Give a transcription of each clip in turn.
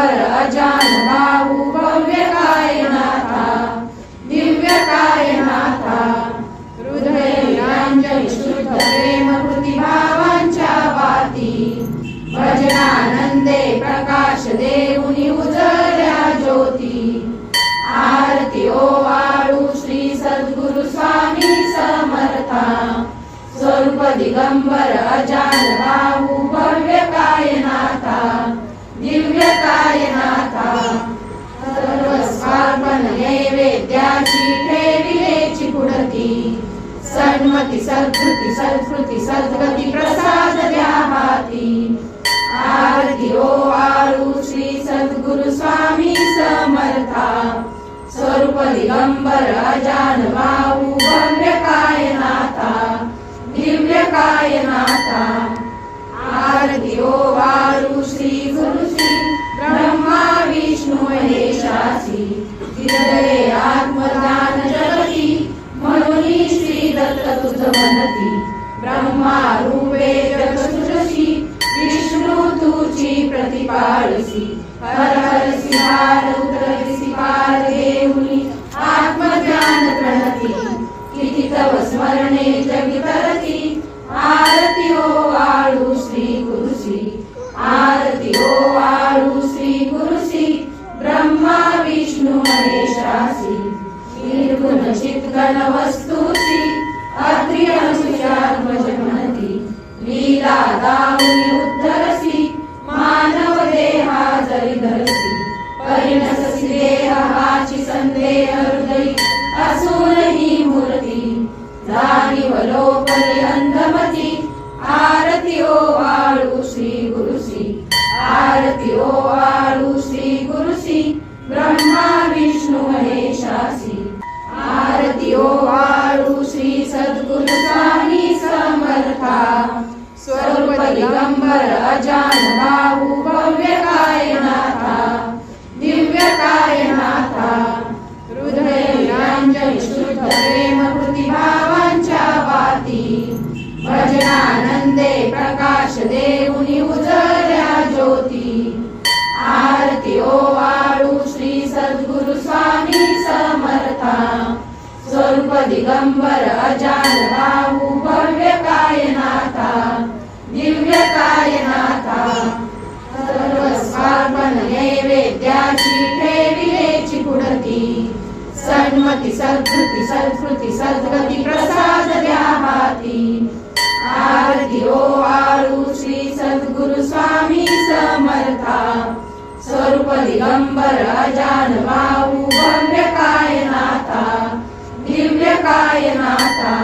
दिगंबर अजान भाऊ भव्य कायनाथा दिव्य कायनाथा हृदय निरांजन शुद्ध प्रेम कृती भावांच्या वाती भजनानंदे प्रकाश देऊनी उजळल्या ज्योती आरती ओवाळू श्री सद्गुरु स्वामी समर्था स्वरूप दिगंबर अजान भाऊ भव्य कायनाथा दिव्य कायनाथा सर्वस्वार्पण नैवेद्याची ठेविलेची पुढती सन्मती सद्कृती सत्कृती सद्गती प्रसाद द्या हाती आरती ओवाळू श्री सद्गुरु स्वामी समर्था स्वरूप दिगंबर अजान भाऊ भव्य कायनाथा दिव्य कायनाथा आरती ओवाळू श्री गुरु श्री ब्रह्मा विष्णू महेशासी हृदये आत्मज्ञान जगती म्हणून श्री दत्त तुझ म्हणती ब्रह्मा रूपे जग सृजसी विष्णू तुझी प्रतिपाळसी हर हरसी हार उतरसी पार देऊनी आत्मज्ञान प्रणती किती तव स्मरणे जगी तरती आरती ओवाळू श्री गुरुसी आरती ओवाळू श्री गुरुसी ब्रह्मा विष्णू महेशासी निर्गुण चित्गण वस्तुसी अत्रि अनुसुयात्मज म्हणती लीला दाऊनी उद्धरसी मानव देहा जरी धरसी परिणससी देह हाची संदेह हृदयी असून ही मूर्ती जाणीव लोपली अंधमती आरती ओवाळू श्री गुरुसी आरती ओवाळू श्री गुरुसी ब्रह्मा विष्णू महेशासी आरती ओवाळू श्री सद्गुरु स्वामी समर्था स्वरूप दिगंबर अजान भाऊ भव्य कायनाथा दिव्य कायनाथा हृदय निरांजन शुद्ध प्रेम कृती भावांच्या वाती भजनानंदे प्रकाश देऊनी उजळल्या ज्योती आरती ओवाळू श्री सद्गुरु स्वामी समर्था स्वरूप दिगंबर अजान भाऊ भव्य कायनाथा दिव्य कायनाथा सर्वस्वार्पण नैवेद्याची ठेविलेची पुढती सन्मती सत्कृती सत्कृती सद्गती प्रसाद द्या हाती आरती ओवाळू श्री सद्गुरु स्वामी समर्था स्वरूप दिगंबर अजान भाऊ भव्य कायनाथा दिव्य कायनाथा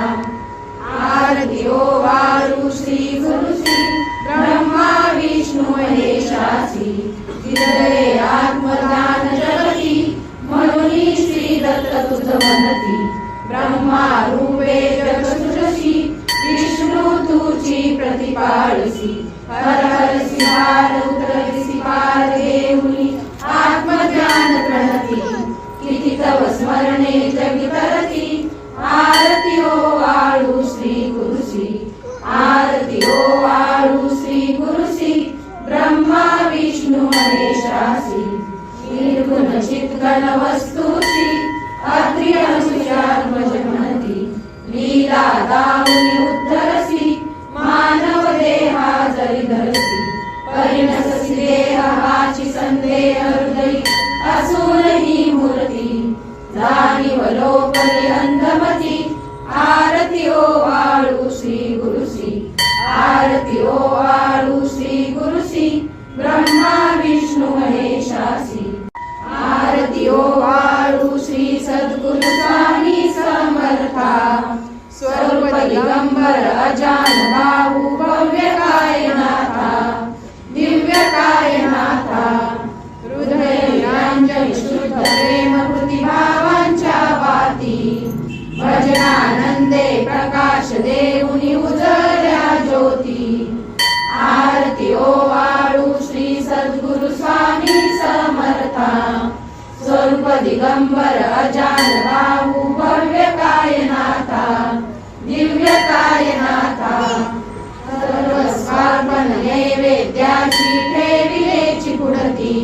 आरती ओवाळू श्री गुरुसी ब्रह्मा विष्णू महेशासी हृदये आत्मज्ञान जगती म्हणून श्री दत्त तुझ म्हणती ब्रह्मा रूपे जग सृजसी विष्णू तुझी प्रतिपाळसी हर हरसी हार उतरसी पार देऊनी आत्मज्ञान प्रणती किती तव स्मरणे जगी तरती आरती ओवाळू श्री गुरुसी आरती ओवाळू श्री गुरुसी ब्रह्मा विष्णू महेशासी निर्गुण चित्गण वस्तुसी अत्रि अनुसुयात्मज म्हणती लीला दाऊनी उद्धरसी मानव देहा जरी धरसी परिणससी देह हाची संदेह हृदयी असून ही मूर्ती जाणीव लोपली अंधमती आरती ओवाळू श्री गुरुसी आरती ओवाळू श्री गुरुसी ब्रह्मा विष्णू महेशासी आरती ओवाळू श्री सद्गुरु स्वामी समर्था स्वरूप दिगंबर अजान भाऊ भव्य कायनाथा दिव्य कायनाथा हृदय निरांजन शुद्ध प्रेम कृती भावांच्या वाती भजनानंदे प्रकाश देऊनी उजळल्या ज्योती आरती ओवाळू श्री सद्गुरु स्वामी समर्था स्वरूप दिगंबर अजान भाऊ भव्य कायनाथा दिव्य कायनाथा सर्वस्वार्पण नैवेद्याची ठेविलेची पुढती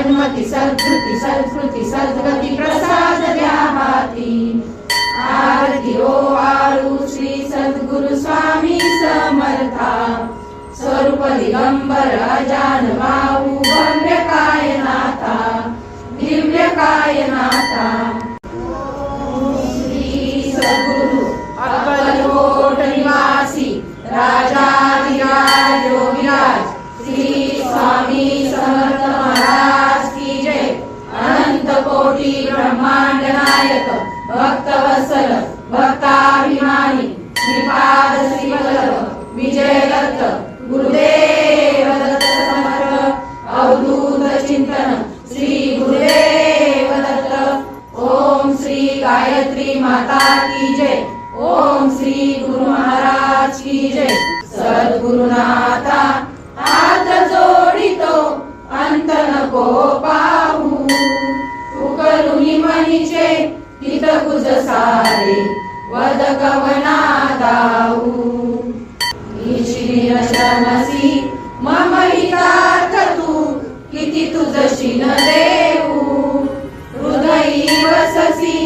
सन्मती सद्वृत्ती सद्स्मृती सद्गती प्रसाद द्या हाती आरती ओवाळू श्री सद्गुरु स्वामी समर्था स्वरूप दिगंबर अजान बाहू भव्य कायनाथा दिव्य कायनाथा श्री सद्गुरु अक्कलकोट निवासी राजाधिराज योगीराज श्री स्वामी समर्थ महाराज की जय। अनंत कोटी ब्रह्मांड नायक भक्तवत्सल भक्ताभिमानी श्रीपाद श्रीवल्लभ विजय दत्त गुरुदेव दत्त समर्थ अवधूत चिंतन श्री गुरुदेव दत्त। ओम श्री गायत्री माता की जय। ओम श्री गुरु महाराज की जय। सद्गुरुनाथा हात जोडितो अंत नको पाहू उकलुनी मनीचे हित कुज सारे वद कवना दाऊ श्रमसी मम हितार्थ तू किती तुझशी न देऊ हृदयी वससी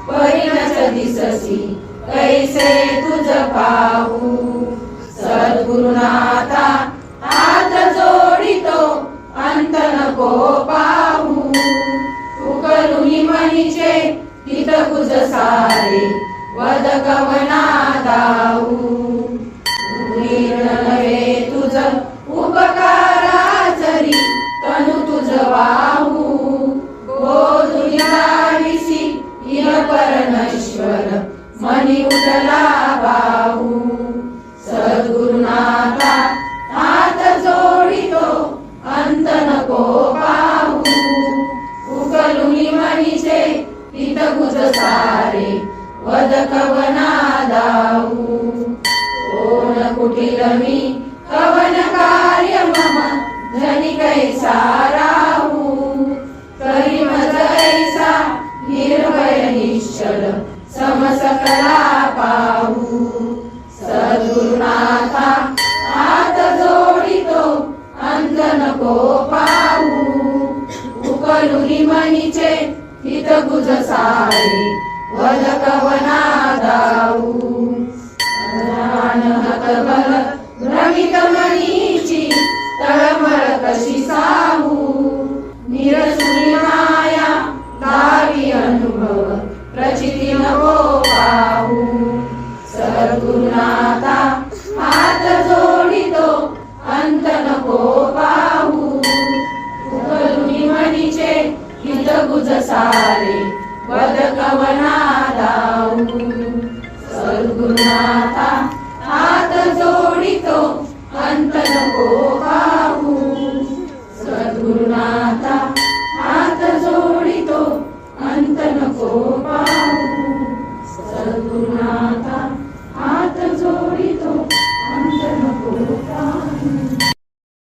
परिणच दिससी कैसे तुझ पाहू सद्गुरुनाथा हात जोडितो अंत नको पाहू उकलुनी मनीचे हित कुज सारे वद कवना दाऊ नव्हे तुझ उपकाराचरी तनु तुझ वाहू बोधुनिसी इह परमेश्वर मनी उठला बाहू सद्गुरुनाथा हात जोडितो अंत नको पाहू उकलुनी मनीचे हित कुज सारे वद कवना दाऊ कोण कुटील मी कवन कार्य मम धनी कैसा राहू करी मज ऐसा निर्भय निश्चल समसकला पाहू सद्गुरुनाथा हात जोडितो अंत नको पाहू उकलुनी मनीचे हित गुज सारे वद कवना दाऊ हतबल भ्रमित मनीची तळमळ कशी साहू निरसुनी माया दावी अनुभव प्रचिती नको पाहू सद्गुरुनाथा हात जोडितो अंत नको पाहू उकलुनी मनीचे हित गुज सारे वद कवना दाऊ सद्गुरुनाथा हात जोडितो अंत नको पाहू सद्गुरुनाथा हात जोडितो अंत नको पाहू।